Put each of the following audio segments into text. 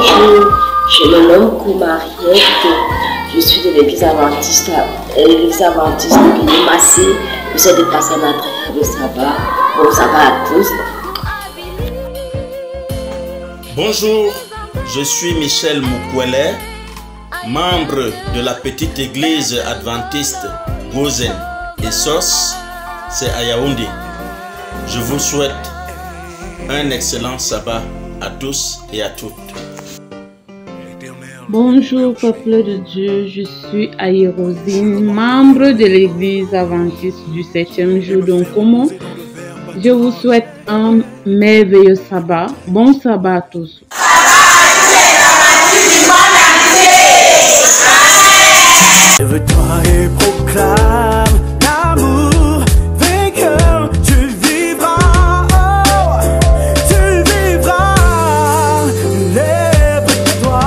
Bonjour, je me nomme Koumariette, je suis de l'église adventiste de Guinée-Massé. Vous êtes de passer un agréable sabbat. Bon sabbat à tous. Bonjour, je suis Michel Moukwele, membre de la petite église adventiste Gozen et Sos, c'est à Yaoundé. Je vous souhaite un excellent sabbat à tous et à toutes. Bonjour peuple de Dieu, je suis Aïe-Rosine, membre de l'église adventiste du 7e jour d'Onkomo. Je vous souhaite un merveilleux sabbat. Bon sabbat à tous. Lève-toi et proclame l'amour vainqueur, tu vivras, oh, tu vivras, lève-toi.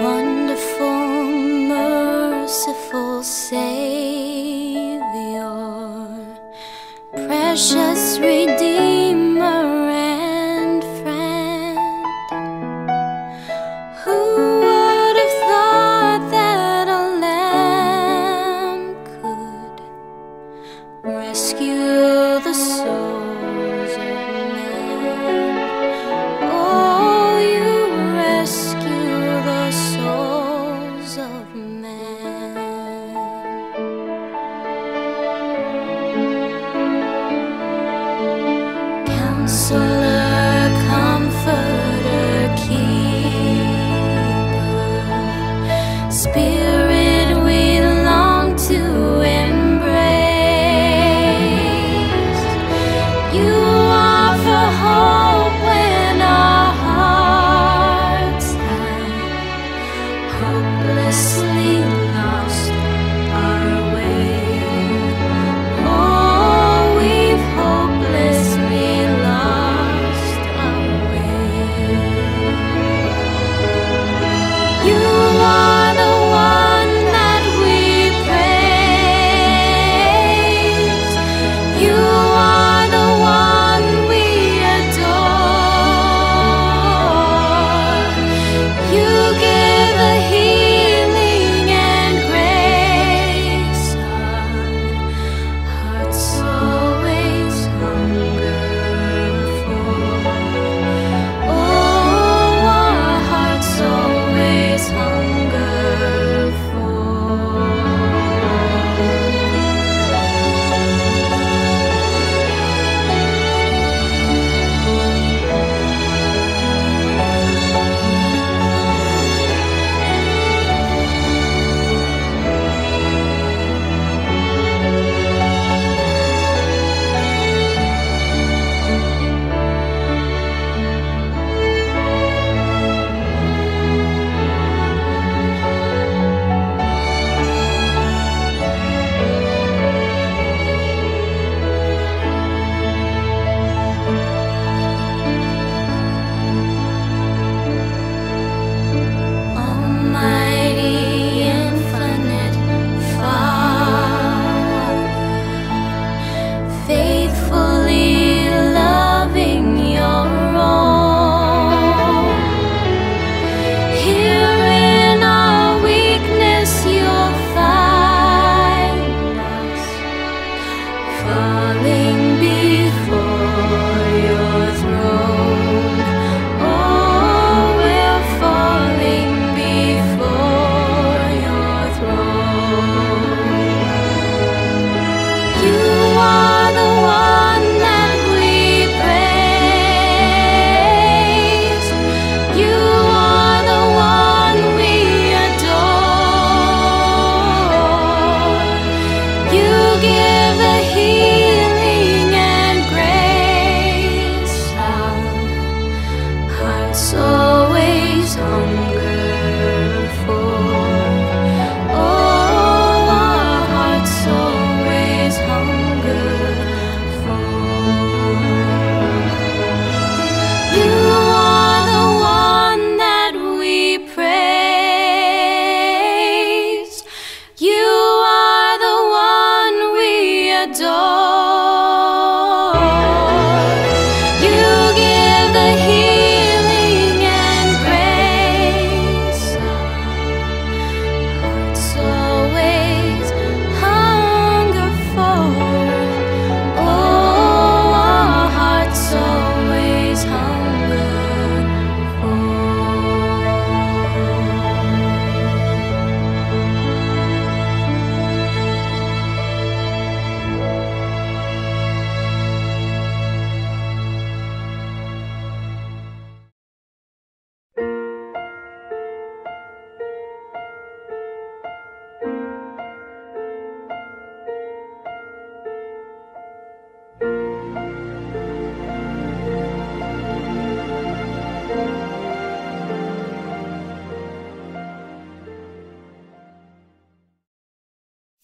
Wonderful, merciful Savior, precious Redeemer and friend, who would have thought that a lamb could rescue the souls of men? Oh, you rescue the souls of men. Counselor, Comforter, Keeper, Spirit we long to embrace. You offer hope when our hearts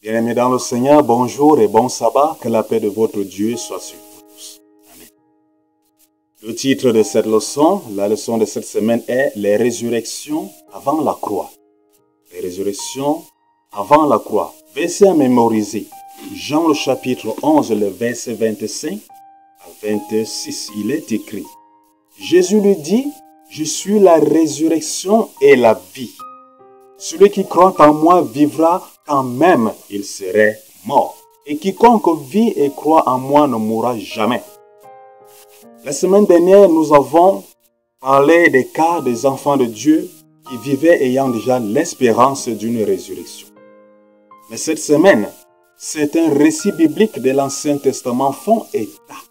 Bien-aimés dans le Seigneur, bonjour et bon sabbat, que la paix de votre Dieu soit sur vous tous. Amen. Le titre de cette leçon, la leçon de cette semaine est « Les résurrections avant la croix ». Les résurrections avant la croix. Verset à mémoriser. Jean le chapitre 11, le verset 25 à 26, il est écrit. Jésus lui dit, « Je suis la résurrection et la vie. Celui qui croit en moi vivra quand même il serait mort. Et quiconque vit et croit en moi ne mourra jamais. » La semaine dernière, nous avons parlé des cas des enfants de Dieu qui vivaient ayant déjà l'espérance d'une résurrection. Mais cette semaine, c'est un récit biblique de l'Ancien Testament font état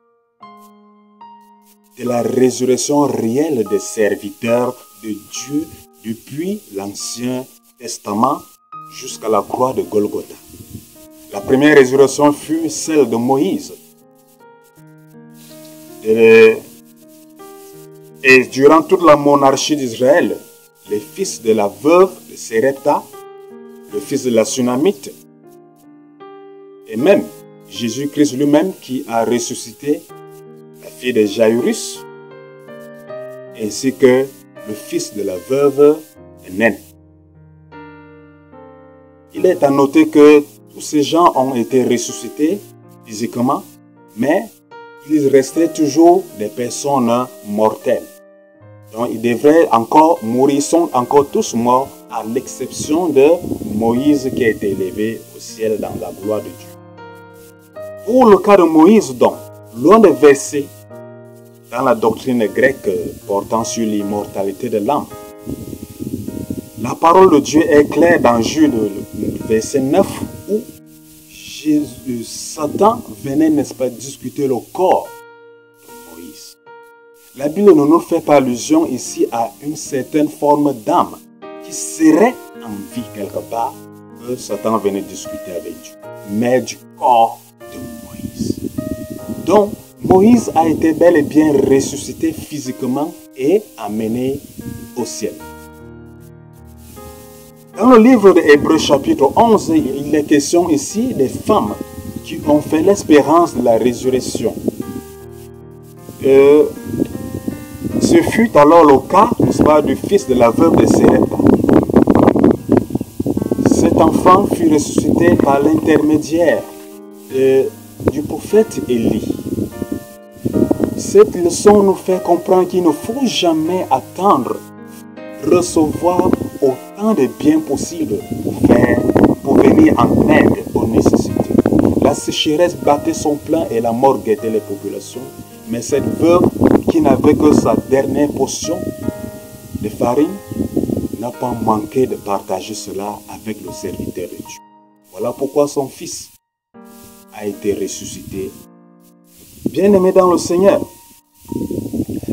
de la résurrection réelle des serviteurs de Dieu depuis l'Ancien Testament jusqu'à la croix de Golgotha. La première résurrection fut celle de Moïse. Et durant toute la monarchie d'Israël, les fils de la veuve de Sérepta, le fils de la Sunamite, et même Jésus-Christ lui-même qui a ressuscité la fille de Jairus, ainsi que le fils de la veuve de Nain. Il est à noter que tous ces gens ont été ressuscités physiquement, mais ils restaient toujours des personnes mortelles. Donc ils devraient encore mourir, ils sont encore tous morts, à l'exception de Moïse qui a été élevé au ciel dans la gloire de Dieu. Pour le cas de Moïse, donc, loin des versets dans la doctrine grecque portant sur l'immortalité de l'âme, la parole de Dieu est claire dans Jude, verset 9, où Satan venait, n'est-ce pas, discuter le corps de Moïse. La Bible ne nous fait pas allusion ici à une certaine forme d'âme qui serait en vie quelque part que Satan venait discuter avec Dieu, mais du corps de Moïse. Donc, Moïse a été bel et bien ressuscité physiquement et amené au ciel. Dans le livre de Hébreux chapitre 11, il est question ici des femmes qui ont fait l'espérance de la résurrection. Ce fut alors le cas, n'est-ce pas, du fils de la veuve de Sérepta. Cet enfant fut ressuscité par l'intermédiaire du prophète Élie. Cette leçon nous fait comprendre qu'il ne faut jamais attendre recevoir autant de biens possibles pour venir en aide aux nécessités. La sécheresse battait son plein et la mort guettait les populations. Mais cette veuve qui n'avait que sa dernière portion de farine n'a pas manqué de partager cela avec le serviteur de Dieu. Voilà pourquoi son fils a été ressuscité. Bien-aimé dans le Seigneur,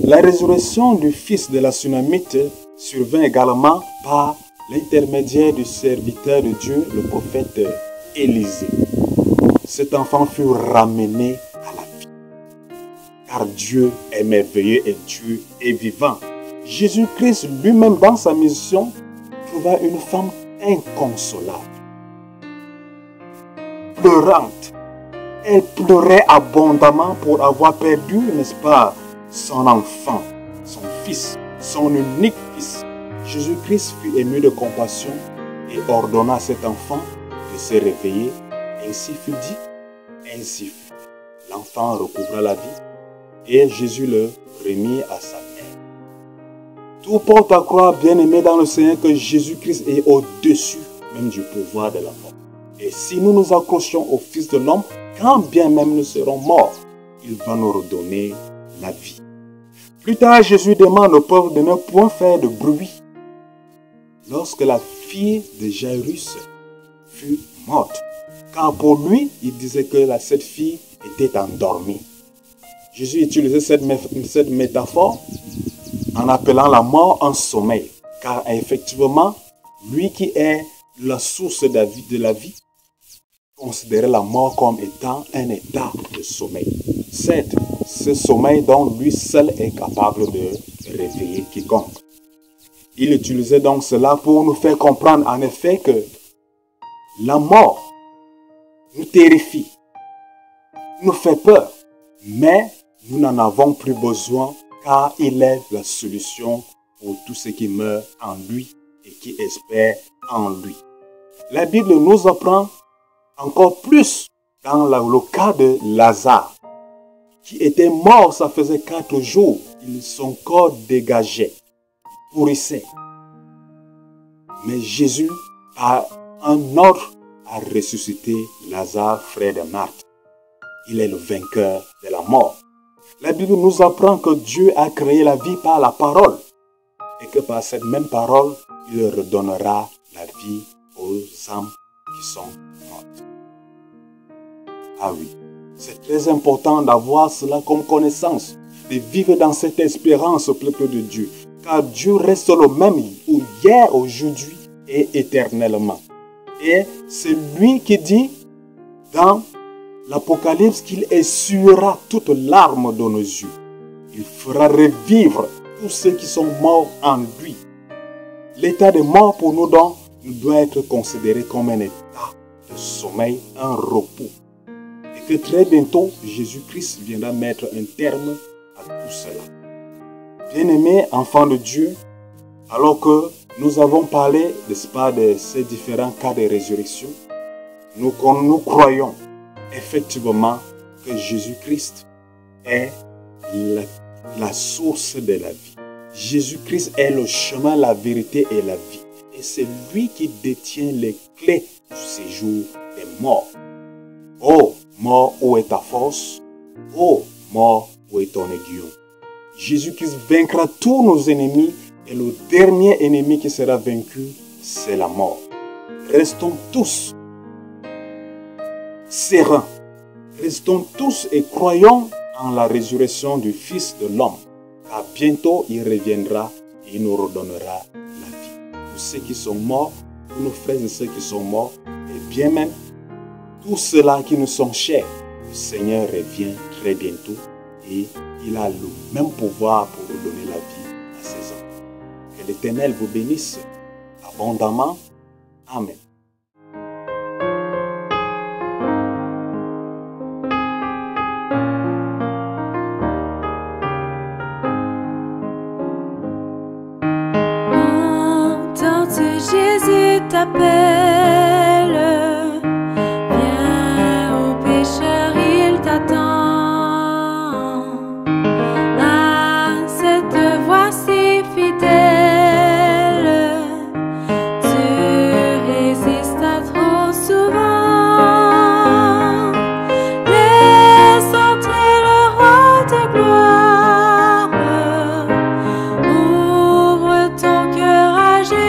la résurrection du fils de la Sunamite survint également par l'intermédiaire du serviteur de Dieu, le prophète Élisée. Cet enfant fut ramené à la vie. Car Dieu est merveilleux et Dieu est vivant. Jésus-Christ lui-même dans sa mission trouva une femme inconsolable, pleurante. Elle pleurait abondamment pour avoir perdu, n'est-ce pas, son enfant, son fils, son unique fils. Jésus-Christ fut ému de compassion et ordonna à cet enfant de se réveiller. Ainsi fut dit, ainsi fut. L'enfant recouvra la vie et Jésus le remit à sa mère. Tout porte à croire, bien-aimé dans le Seigneur, que Jésus-Christ est au-dessus même du pouvoir de la mort. Et si nous nous accrochons au Fils de l'homme, quand bien même nous serons morts, il va nous redonner la vie. Plus tard, Jésus demande au peuple de ne point faire de bruit. Lorsque la fille de Jairus fut morte, car pour lui, il disait que cette fille était endormie. Jésus utilisait cette métaphore en appelant la mort un sommeil, car effectivement, lui qui est la source de la vie, considérait la mort comme étant un état de sommeil. C'est ce sommeil dont lui seul est capable de réveiller quiconque. Il utilisait donc cela pour nous faire comprendre en effet que la mort nous terrifie, nous fait peur, mais nous n'en avons plus besoin car il est la solution pour tous ceux qui meurent en lui et qui espèrent en lui. La Bible nous apprend encore plus dans le cas de Lazare, qui était mort, ça faisait 4 jours, son corps dégageait, pourrissait. Mais Jésus a un ordre à ressusciter Lazare, frère de Marthe. Il est le vainqueur de la mort. La Bible nous apprend que Dieu a créé la vie par la parole et que par cette même parole, il redonnera la vie aux âmes qui sont mortes. Ah oui, c'est très important d'avoir cela comme connaissance, de vivre dans cette espérance au peuple de Dieu, car Dieu reste le même hier, aujourd'hui et éternellement. Et c'est lui qui dit dans l'Apocalypse qu'il essuiera toute larme de nos yeux. Il fera revivre tous ceux qui sont morts en lui. L'état de mort pour nous donc doit être considéré comme un état de sommeil, un repos. Et que très bientôt, Jésus-Christ viendra mettre un terme à tout cela. Bien-aimés enfants de Dieu, alors que nous avons parlé, n'est-ce pas, de ces différents cas de résurrection, nous croyons effectivement que Jésus-Christ est la source de la vie. Jésus-Christ est le chemin, la vérité et la vie. Et c'est lui qui détient les clés du séjour des morts. Oh, mort, où est ta force? Oh, mort, où est ton aiguillon? Jésus-Christ vaincra tous nos ennemis et le dernier ennemi qui sera vaincu, c'est la mort. Restons tous sereins. Restons tous et croyons en la résurrection du Fils de l'homme. Car bientôt il reviendra et il nous redonnera la vie. Pour ceux qui sont morts, pour nos frères et sœurs qui sont morts, et bien même tous ceux-là qui nous sont chers, le Seigneur revient très bientôt et il a le même pouvoir pour nous donner la vie à ses enfants. Que l'Éternel vous bénisse abondamment. Amen. Jésus t'appelle, viens au pécheur, il t'attend. À cette voix si fidèle, tu résistes à trop souvent. Laisse entrer le roi de gloire, ouvre ton cœur à Jésus.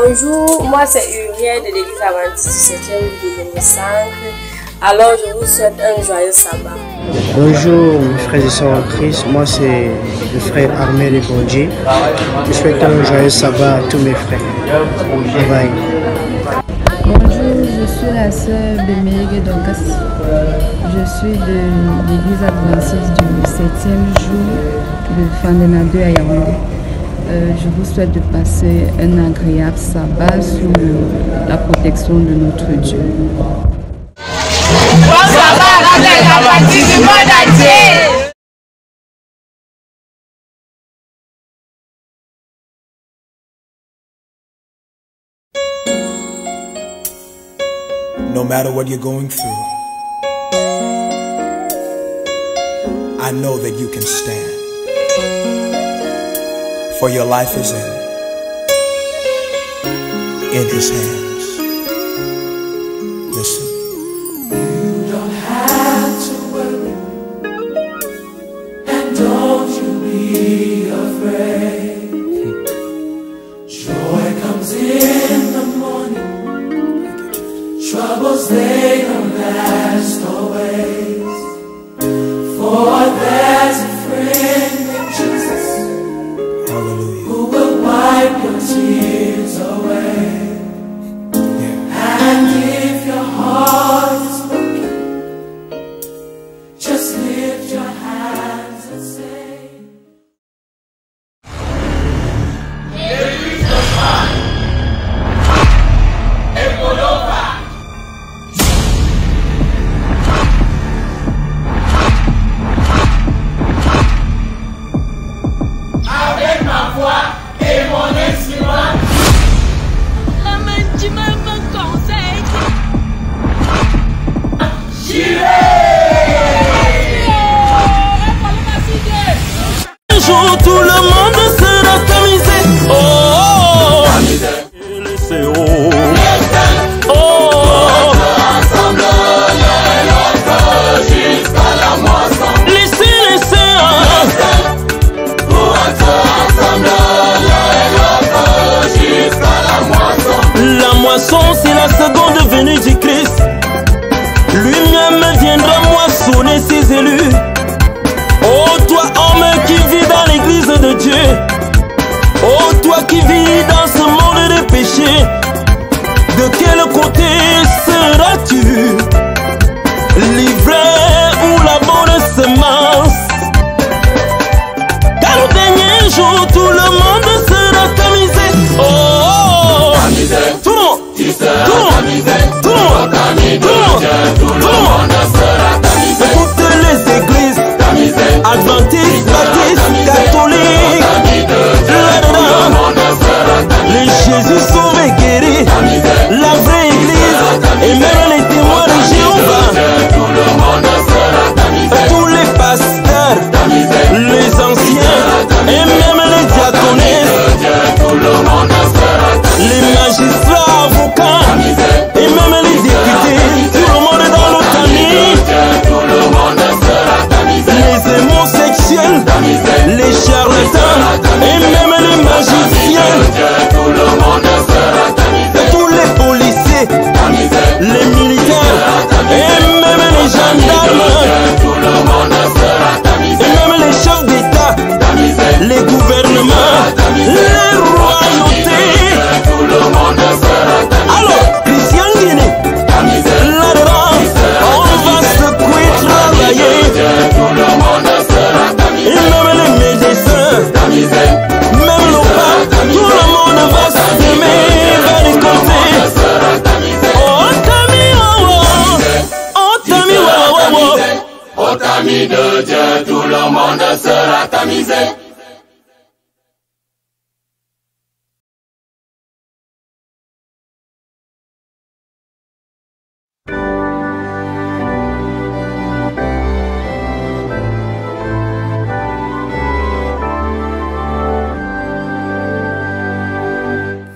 Bonjour, moi c'est Uriel de l'église adventiste du 7e de numéro 5. Alors je vous souhaite un joyeux sabbat. Bonjour mes frères et sœurs en Christ, moi c'est le frère Armel et Bondier. Je souhaite un joyeux sabbat à tous mes frères. Bye bye. Bonjour, je suis la sœur Bémégue Donkas. Je suis de l'église adventiste du 7e jour de Fandena 2 à Yaoundé. Je vous souhaite de passer un agréable sabbat sous la protection de notre Dieu. Bon sabbat avec la partie du monde entier. No matter what you're going through, I know that you can stand. For your life is in His hands. Listen. You don't have to worry, and don't you be afraid. Joy comes in the morning. Troubles, they don't last always. For there's a friend in Jesus who will wipe your tears away. And if your heart is broken, just lift your hands and say, avec ma foi et mon instrument. La main du même conseil. J'y Un jour tout le monde sera tamisé. Oh, tamisé. Laissez oh. Oh, ensemble l'un l'autre jusqu'à la moisson. Laissez. Pour être ensemble l'un et l'autre jusqu'à la moisson. La moisson c'est la seconde venue du Christ. Lui-même viendra moissonner ses élus. Oh toi homme qui vis dans l'église de Dieu. Oh toi qui vis dans ce monde de péché. De quel côté seras-tu? L'ivraie ou la bonne semence? Car au dernier jour tout le monde sera tamisé. Oh, tamisé. Tout le monde. Tout le monde sera tamisé. Toutes les églises adventistes, baptistes, catholiques, les Jésus sauvé guéri, la vraie église et même les témoins de Jéhovah, tous les pasteurs, les anciens et même les diaconesses, les magistrats, avocats et même les députés, tout le monde dans nos familles, les homosexuels, les charlatans et même les magiciens, tous les policiers, les militaires et même les gendarmes, et même les chefs d'État, les gouvernements, les royautés. Alors, Christian Guinée, là-dedans, on va secouer, travailler. Et même les médecins, même nos papes, tout le monde va s'aimer, va récolter. Oh, Tami, oh, Tami, oh, Tami de Dieu, tout le monde sera tamisé.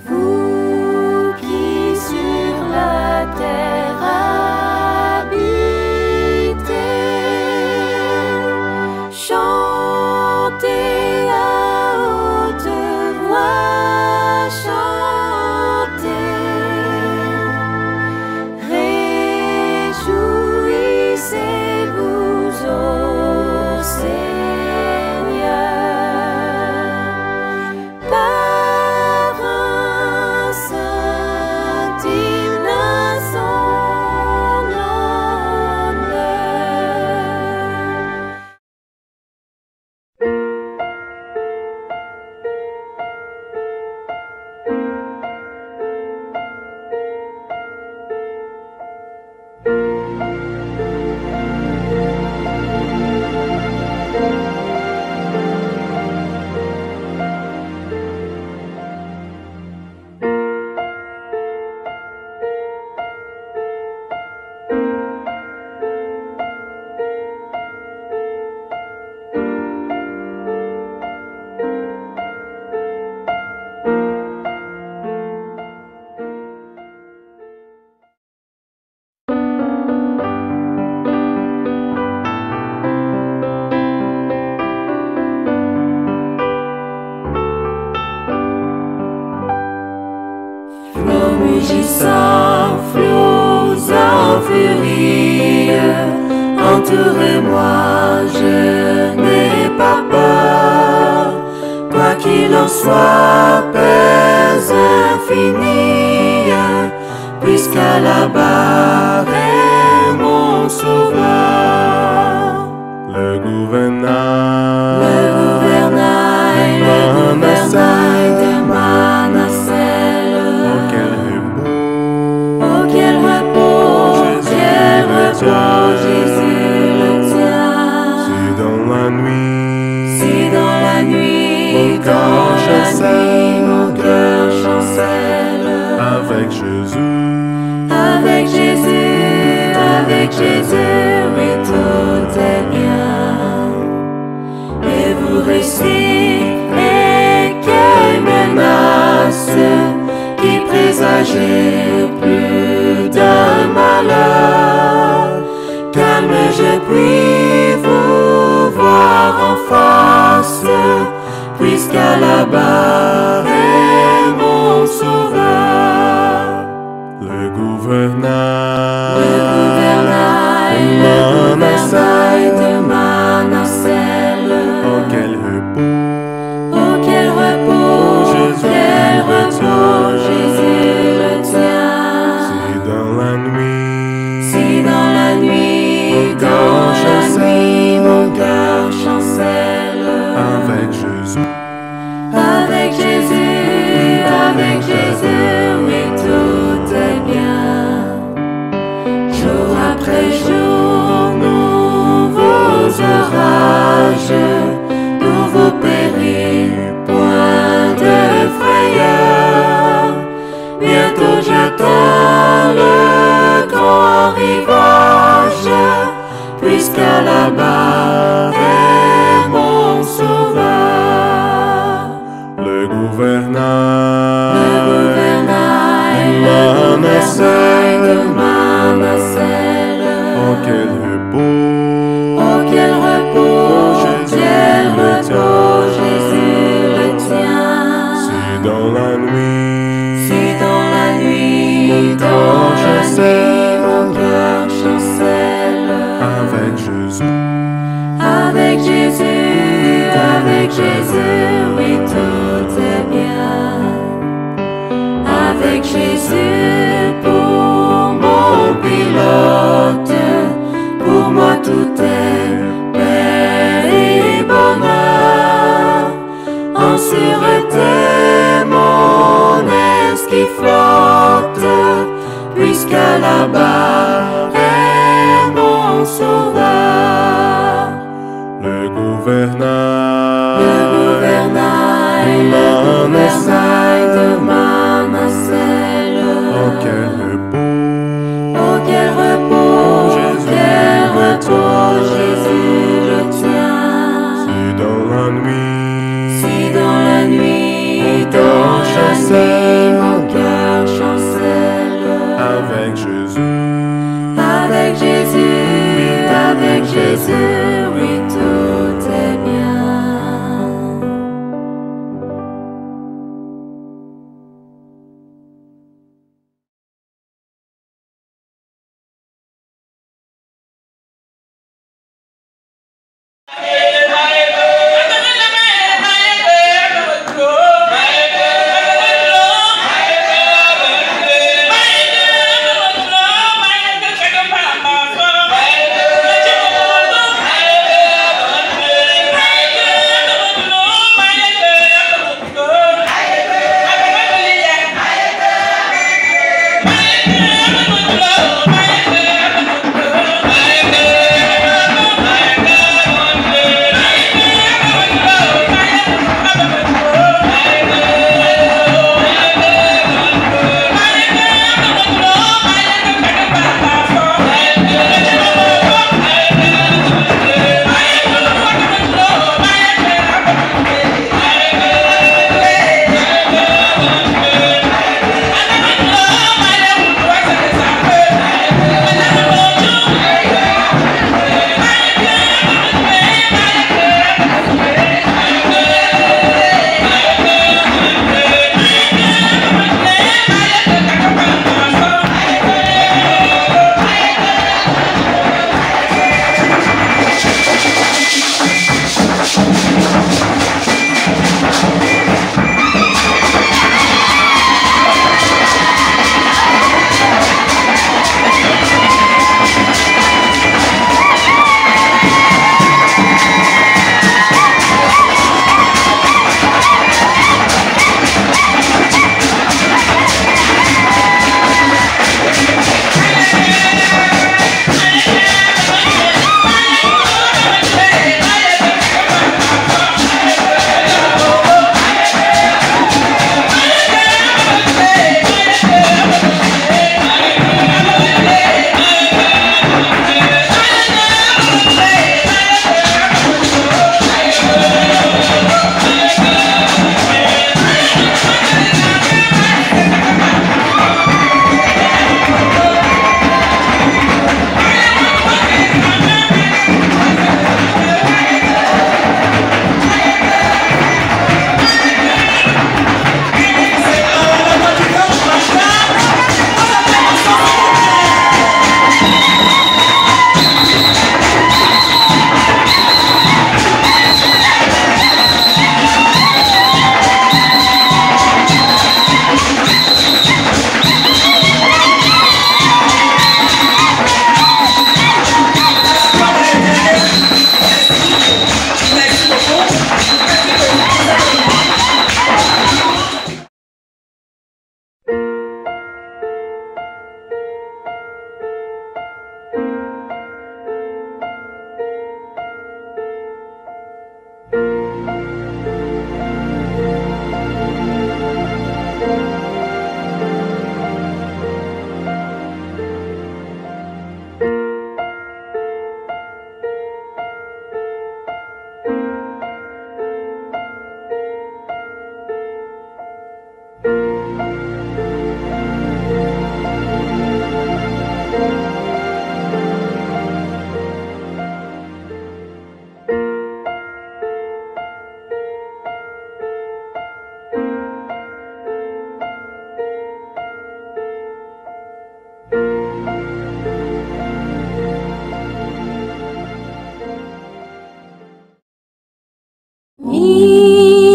vous qui sur la terre habitez, chantez entourez-moi, je n'ai pas peur. Quoi qu'il en soit, paix infinie, puisqu'à la barre est mon sauveur. Le gouvernail de Manassel. Oh quel repos, Jésus le tient. Si dans la nuit, mon cœur chancelle. Avec Jésus, oui tout est bien. Et vous réussirez, quelle menace qui présageait plus d'un malheur. Calme, je puis vous voir en face, puisqu'à la barre est mon sauveur. le gouvernail de Manassel. Oh quel repos, Jésus le tient. Si dans la nuit, mon cœur chancelle. avec Jésus, oui tout est bien. Jour après jour, nouveaux orages, nouveaux périls, point de frayeur. Bientôt j'atteins le grand rivage, puisqu'à la barre est mon sauveur. le gouvernail de Manassel. oh quel repos, Jésus le tient. si dans la nuit, Mon cœur chancelle. avec Jésus, oui tout est bien. Avec Jésus pour mon pilote, pour moi tout est paix et bonheur. En sûreté mon esprit flotte, puisqu'à la barre est mon sauveur. le gouvernail de Manassel. oh quel repos, Jésus le tient. si dans la nuit, mon cœur chancelle. avec Jésus, oui tout est bien.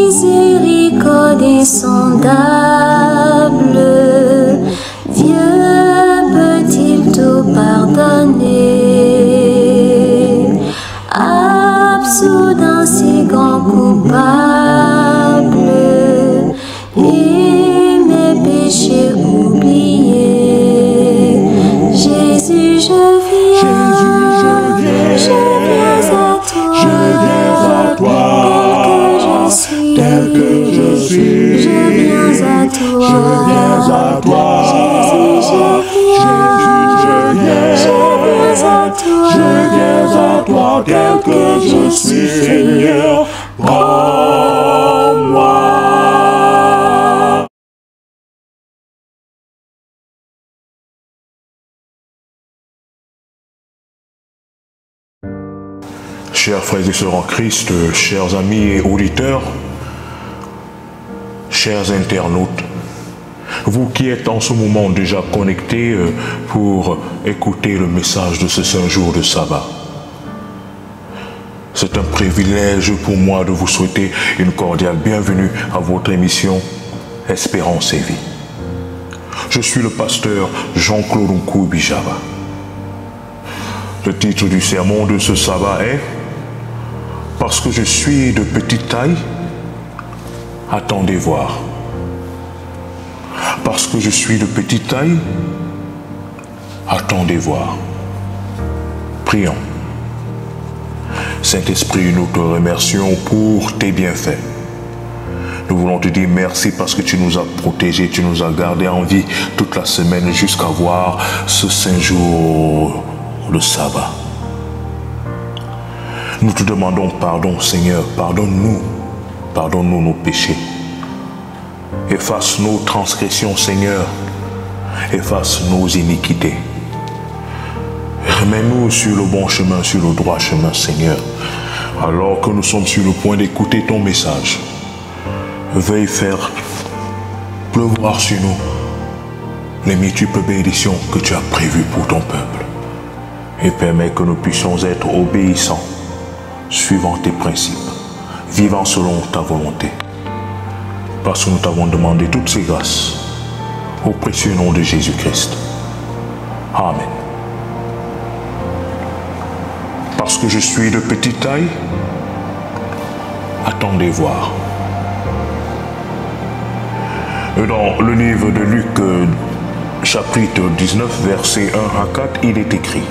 Miséricorde insondable, Dieu peut-il tout pardonner? Absous dans ses grands coupables et mes péchés oubliés. Jésus, je viens à toi, tel que je suis, je viens à toi, Jésus, je viens à toi, tel que je suis, Seigneur, prends-moi. Chers frères et sœurs en Christ, chers amis et auditeurs, chers internautes, vous qui êtes en ce moment déjà connectés pour écouter le message de ce saint jour de sabbat, c'est un privilège pour moi de vous souhaiter une cordiale bienvenue à votre émission Espérance et Vie. Je suis le pasteur Jean-Claude Nkoubi-Jaba. Le titre du sermon de ce sabbat est « Parce que je suis de petite taille, attendez voir. » Parce que je suis de petite taille, attendez voir. Prions. Saint-Esprit, nous te remercions pour tes bienfaits. Nous voulons te dire merci parce que tu nous as protégés, tu nous as gardés en vie toute la semaine jusqu'à voir ce saint jour, le sabbat. Nous te demandons pardon, Seigneur, pardonne-nous nos péchés. Efface nos transgressions, Seigneur, efface nos iniquités. Remets-nous sur le bon chemin, sur le droit chemin, Seigneur. Alors que nous sommes sur le point d'écouter ton message, veuille faire pleuvoir sur nous les multiples bénédictions que tu as prévues pour ton peuple. Et permets que nous puissions être obéissants, suivant tes principes, vivant selon ta volonté. Parce que nous t'avons demandé toutes ces grâces, au précieux nom de Jésus-Christ. Amen. Parce que je suis de petite taille, attendez voir. Dans le livre de Luc, chapitre 19, versets 1 à 4, il est écrit: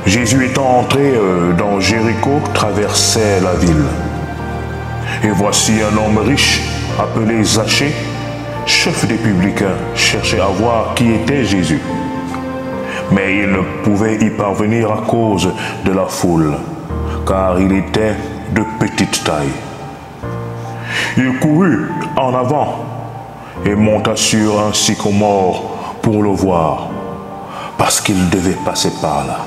Jésus étant entré dans Jéricho, traversait la ville. Et voici un homme riche, appelé Zachée, chef des publicains, cherchait à voir qui était Jésus. Mais il ne pouvait y parvenir à cause de la foule, car il était de petite taille. Il courut en avant et monta sur un sycomore pour le voir, parce qu'il devait passer par là.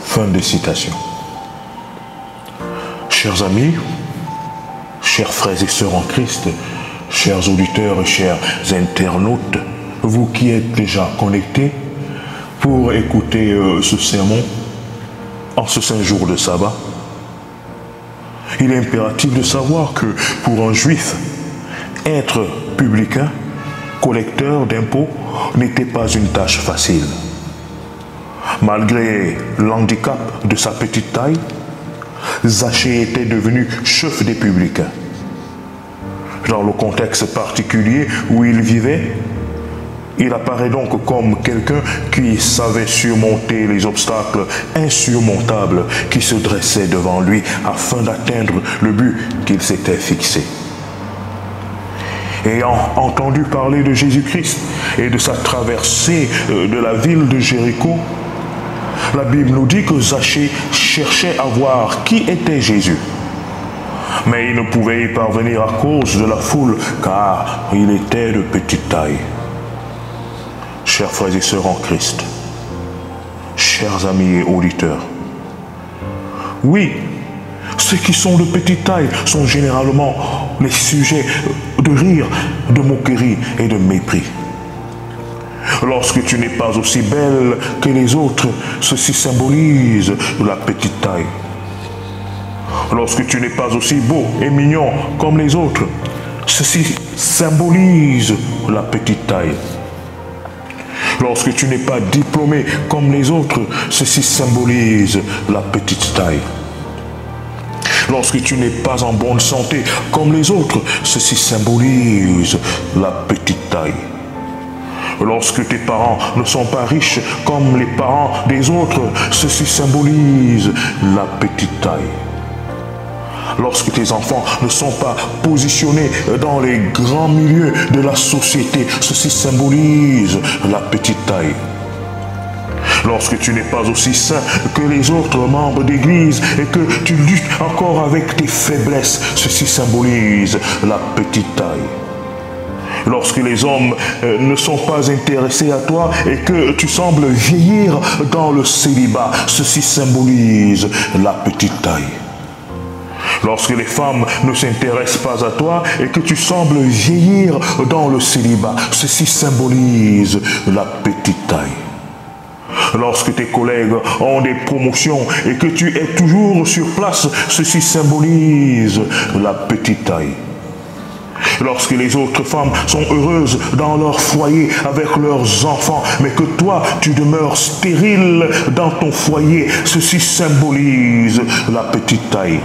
Fin de citation. Chers amis, chers frères et sœurs en Christ, chers auditeurs et chers internautes, vous qui êtes déjà connectés pour écouter ce sermon en ce saint jour de sabbat, il est impératif de savoir que pour un juif, être publicain, collecteur d'impôts, n'était pas une tâche facile. Malgré l'handicap de sa petite taille, Zachée était devenu chef des publicains. Dans le contexte particulier où il vivait, il apparaît donc comme quelqu'un qui savait surmonter les obstacles insurmontables qui se dressaient devant lui afin d'atteindre le but qu'il s'était fixé. Ayant entendu parler de Jésus-Christ et de sa traversée de la ville de Jéricho, la Bible nous dit que Zachée cherchait à voir qui était Jésus. Mais il ne pouvait y parvenir à cause de la foule, car il était de petite taille. Chers frères et sœurs en Christ, chers amis et auditeurs, oui, ceux qui sont de petite taille sont généralement les sujets de rire, de moquerie et de mépris. Lorsque tu n'es pas aussi belle que les autres, ceci symbolise la petite taille. Lorsque tu n'es pas aussi beau et mignon comme les autres, ceci symbolise la petite taille. Lorsque tu n'es pas diplômé comme les autres, ceci symbolise la petite taille. Lorsque tu n'es pas en bonne santé comme les autres, ceci symbolise la petite taille. Lorsque tes parents ne sont pas riches comme les parents des autres, ceci symbolise la petite taille. Lorsque tes enfants ne sont pas positionnés dans les grands milieux de la société, ceci symbolise la petite taille. Lorsque tu n'es pas aussi sain que les autres membres d'église et que tu luttes encore avec tes faiblesses, ceci symbolise la petite taille. Lorsque les hommes ne sont pas intéressés à toi et que tu sembles vieillir dans le célibat, ceci symbolise la petite taille. Lorsque les femmes ne s'intéressent pas à toi et que tu sembles vieillir dans le célibat, ceci symbolise la petite taille. Lorsque tes collègues ont des promotions et que tu es toujours sur place, ceci symbolise la petite taille. Lorsque les autres femmes sont heureuses dans leur foyer avec leurs enfants, mais que toi, tu demeures stérile dans ton foyer, ceci symbolise la petite taille.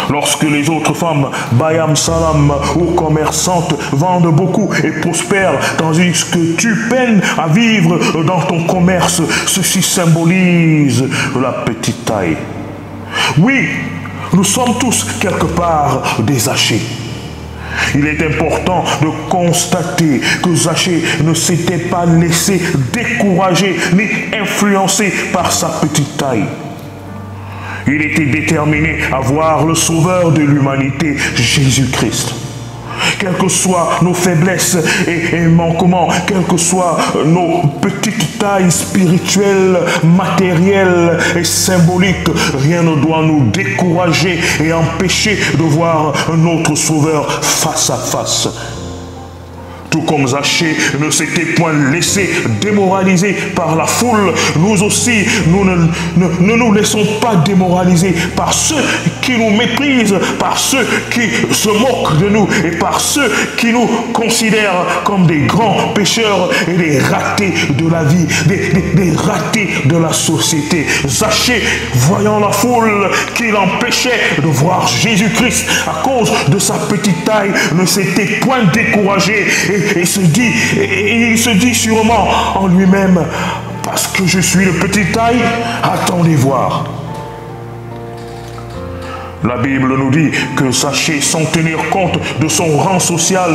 Lorsque les autres femmes, Bayam Salam ou commerçantes, vendent beaucoup et prospèrent, tandis que tu peines à vivre dans ton commerce, ceci symbolise la petite taille. Oui, nous sommes tous quelque part des Zachée. Il est important de constater que Zachée ne s'était pas laissé décourager ni influencer par sa petite taille. Il était déterminé à voir le sauveur de l'humanité, Jésus-Christ. Quelles que soient nos faiblesses et manquements, quelles que soient nos petites tailles spirituelles, matérielles et symboliques, rien ne doit nous décourager et empêcher de voir notre sauveur face à face. Tout comme Zachée ne s'était point laissé démoraliser par la foule, nous aussi, nous ne nous laissons pas démoraliser par ceux qui nous méprisent, par ceux qui se moquent de nous et par ceux qui nous considèrent comme des grands pécheurs et des ratés de la vie, des ratés de la société. Zachée, voyant la foule qui l'empêchait de voir Jésus-Christ à cause de sa petite taille, ne s'était point découragé et il se dit sûrement en lui-même, parce que je suis de petite taille, attendez voir. La Bible nous dit que Zachée, sans tenir compte de son rang social,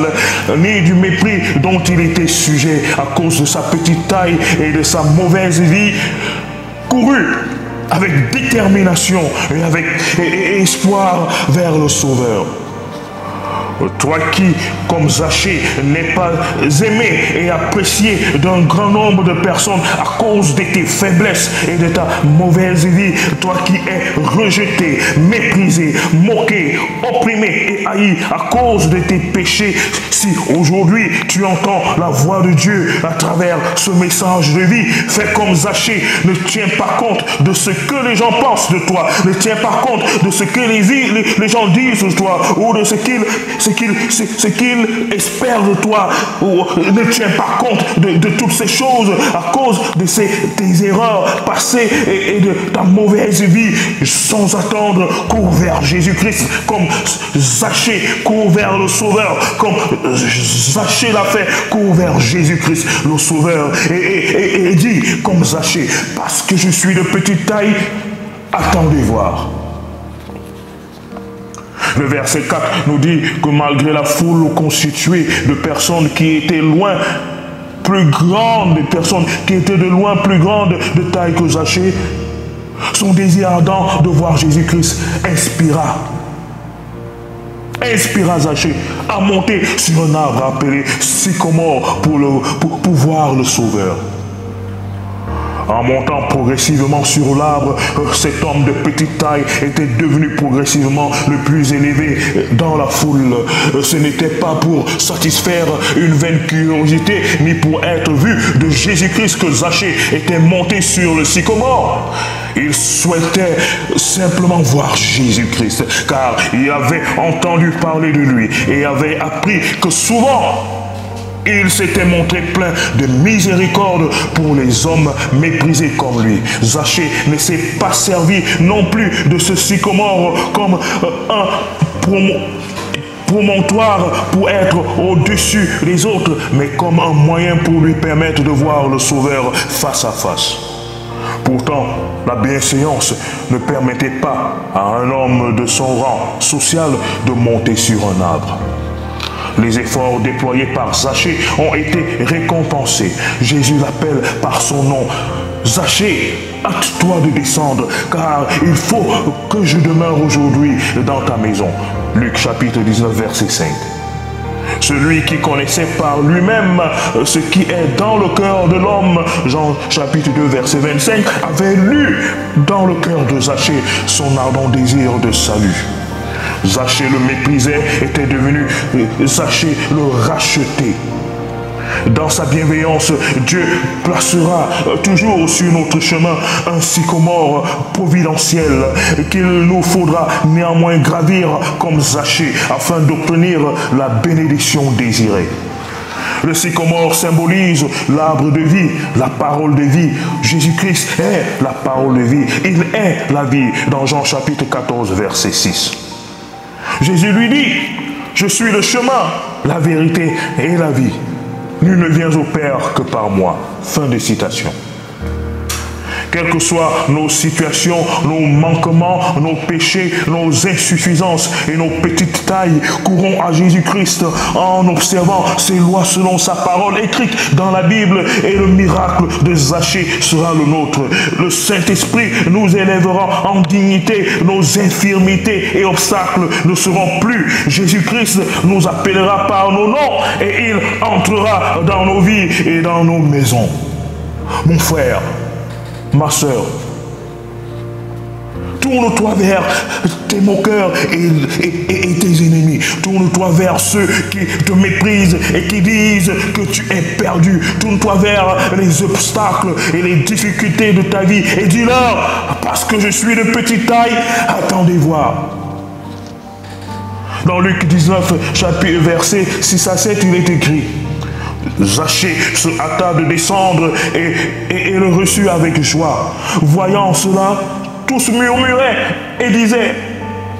ni du mépris dont il était sujet à cause de sa petite taille et de sa mauvaise vie, courut avec détermination et avec espoir vers le Sauveur. Toi qui, comme Zachée, n'es pas aimé et apprécié d'un grand nombre de personnes à cause de tes faiblesses et de ta mauvaise vie, toi qui es rejeté, méprisé, moqué, opprimé et haï à cause de tes péchés, si aujourd'hui tu entends la voix de Dieu à travers ce message de vie, fais comme Zachée, ne tiens pas compte de ce que les gens pensent de toi, ne tiens pas compte de ce que les gens disent de toi ou de ce qu'ils espèrent de toi, ou ne tiens pas compte de toutes ces choses à cause de tes erreurs passées et de ta mauvaise vie, sans attendre, cours vers Jésus-Christ, comme Zachée court vers le Sauveur, comme Zachée l'a fait, cours vers Jésus-Christ, le Sauveur, et dit comme Zachée, parce que je suis de petite taille, attendez voir. Le verset 4 nous dit que malgré la foule constituée de personnes qui étaient loin plus grandes, des personnes qui étaient de loin plus grandes de taille que Zachée, son désir ardent de voir Jésus-Christ inspira Zachée à monter sur un arbre appelé sycomore pour voir le Sauveur. En montant progressivement sur l'arbre, cet homme de petite taille était devenu progressivement le plus élevé dans la foule. Ce n'était pas pour satisfaire une vaine curiosité, ni pour être vu de Jésus-Christ que Zachée était monté sur le sycomore. Il souhaitait simplement voir Jésus-Christ, car il avait entendu parler de lui et avait appris que souvent, il s'était montré plein de miséricorde pour les hommes méprisés comme lui. Zachée ne s'est pas servi non plus de ce sycomore comme un promontoire pour être au-dessus des autres, mais comme un moyen pour lui permettre de voir le Sauveur face à face. Pourtant, la bienséance ne permettait pas à un homme de son rang social de monter sur un arbre. Les efforts déployés par Zachée ont été récompensés. Jésus l'appelle par son nom. Zachée, hâte-toi de descendre, car il faut que je demeure aujourd'hui dans ta maison. Luc chapitre 19, verset 5. Celui qui connaissait par lui-même ce qui est dans le cœur de l'homme, Jean chapitre 2, verset 25, avait lu dans le cœur de Zachée son ardent désir de salut. Zachée le méprisait, était devenu Zachée le racheté. Dans sa bienveillance, Dieu placera toujours sur notre chemin un sycomore providentiel qu'il nous faudra néanmoins gravir comme Zachée afin d'obtenir la bénédiction désirée. Le sycomore symbolise l'arbre de vie, la parole de vie. Jésus-Christ est la parole de vie. Il est la vie dans Jean chapitre 14, verset 6. Jésus lui dit, je suis le chemin, la vérité et la vie. Nul ne vient au Père que par moi. Fin de citation. Quelles que soient nos situations, nos manquements, nos péchés, nos insuffisances et nos petites tailles, courons à Jésus-Christ en observant ses lois selon sa parole écrite dans la Bible, et le miracle de Zachée sera le nôtre. Le Saint-Esprit nous élèvera en dignité, nos infirmités et obstacles ne seront plus. Jésus-Christ nous appellera par nos noms et il entrera dans nos vies et dans nos maisons. Mon frère, ma sœur, tourne-toi vers tes moqueurs et tes ennemis. Tourne-toi vers ceux qui te méprisent et qui disent que tu es perdu. Tourne-toi vers les obstacles et les difficultés de ta vie et dis-leur, parce que je suis de petite taille, attendez voir. Dans Luc 19, chapitre verset 6 à 7, il est écrit, Zachée se hâta de descendre et le reçut avec joie. Voyant cela, tous murmuraient et disaient,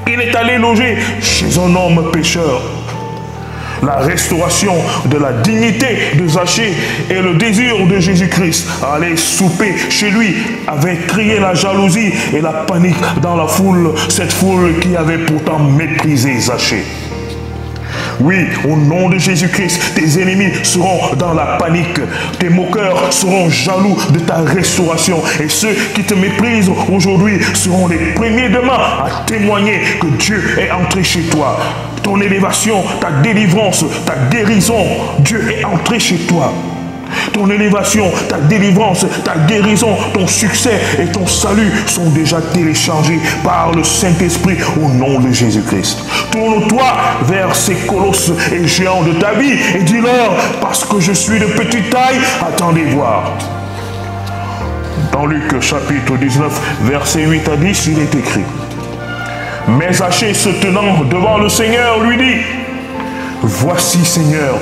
il est allé loger chez un homme pécheur. La restauration de la dignité de Zachée et le désir de Jésus-Christ à aller souper chez lui avait créé la jalousie et la panique dans la foule, cette foule qui avait pourtant méprisé Zachée. Oui, au nom de Jésus-Christ, tes ennemis seront dans la panique. Tes moqueurs seront jaloux de ta restauration. Et ceux qui te méprisent aujourd'hui seront les premiers demain à témoigner que Dieu est entré chez toi. Ton élévation, ta délivrance, ta guérison, Dieu est entré chez toi. Ton élévation, ta délivrance, ta guérison, ton succès et ton salut sont déjà téléchargés par le Saint-Esprit au nom de Jésus-Christ. Tourne-toi vers ces colosses et géants de ta vie et dis-leur, parce que je suis de petite taille, attendez voir. Dans Luc chapitre 19, versets 8 à 10, il est écrit, mais Zachée se tenant devant le Seigneur lui dit, voici Seigneur,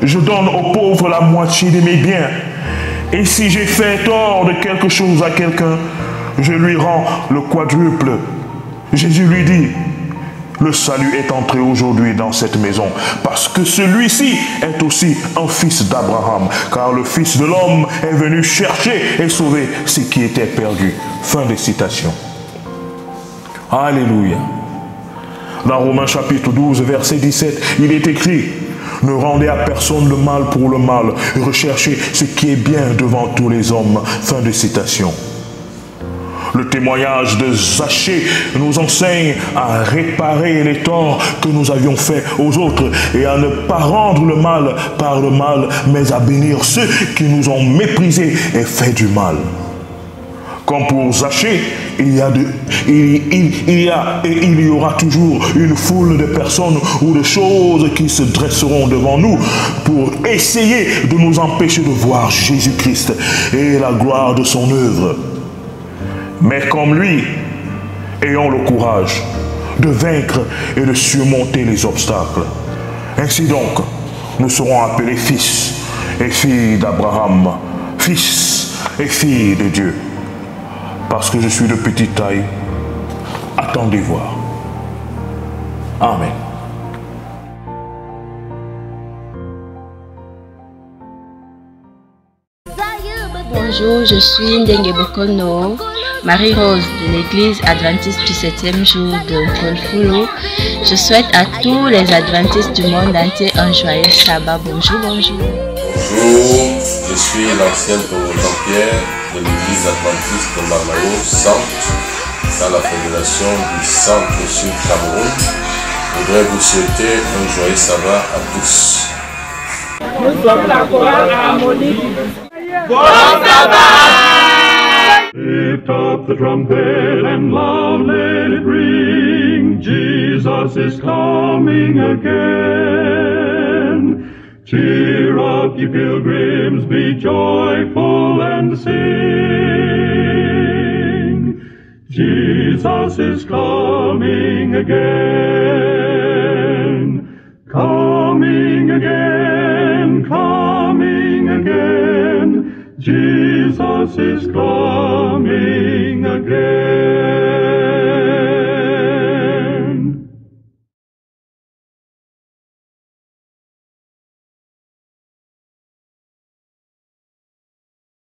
je donne aux pauvres la moitié de mes biens. Et si j'ai fait tort de quelque chose à quelqu'un, je lui rends le quadruple. Jésus lui dit, le salut est entré aujourd'hui dans cette maison, parce que celui-ci est aussi un fils d'Abraham, car le Fils de l'homme est venu chercher et sauver ce qui était perdu. Fin de citation. Alléluia. Dans Romains chapitre 12, verset 17, il est écrit, ne rendez à personne le mal pour le mal, recherchez ce qui est bien devant tous les hommes. Fin de citation. Le témoignage de Zachée nous enseigne à réparer les torts que nous avions faits aux autres et à ne pas rendre le mal par le mal, mais à bénir ceux qui nous ont méprisés et fait du mal. Comme pour Zachée, il y aura toujours une foule de personnes ou de choses qui se dresseront devant nous pour essayer de nous empêcher de voir Jésus-Christ et la gloire de son œuvre. Mais comme lui, ayons le courage de vaincre et de surmonter les obstacles. Ainsi donc, nous serons appelés fils et filles d'Abraham, fils et filles de Dieu. Parce que je suis de petite taille, attendez voir. Amen. Bonjour, je suis Ndenge Bokono, Marie-Rose de l'église adventiste du 7e jour de Kolfolo. Je souhaite à tous les adventistes du monde entier un joyeux sabbat. Bonjour, bonjour. Bonjour, je suis l'ancien Jean-Pierre de l'église adventiste de Marmayo Centre, dans la fédération du Centre Sud Cameroun. Je voudrais vous souhaiter un joyeux sabbat à tous. Nous sommes la chorale harmonique. Bon sabbat! Lift up the trumpet and loud let it ring. Jesus is coming again. Cheer up, ye pilgrims, be joyful and sing. Jesus is coming again. Coming again, coming again. Jesus is coming again.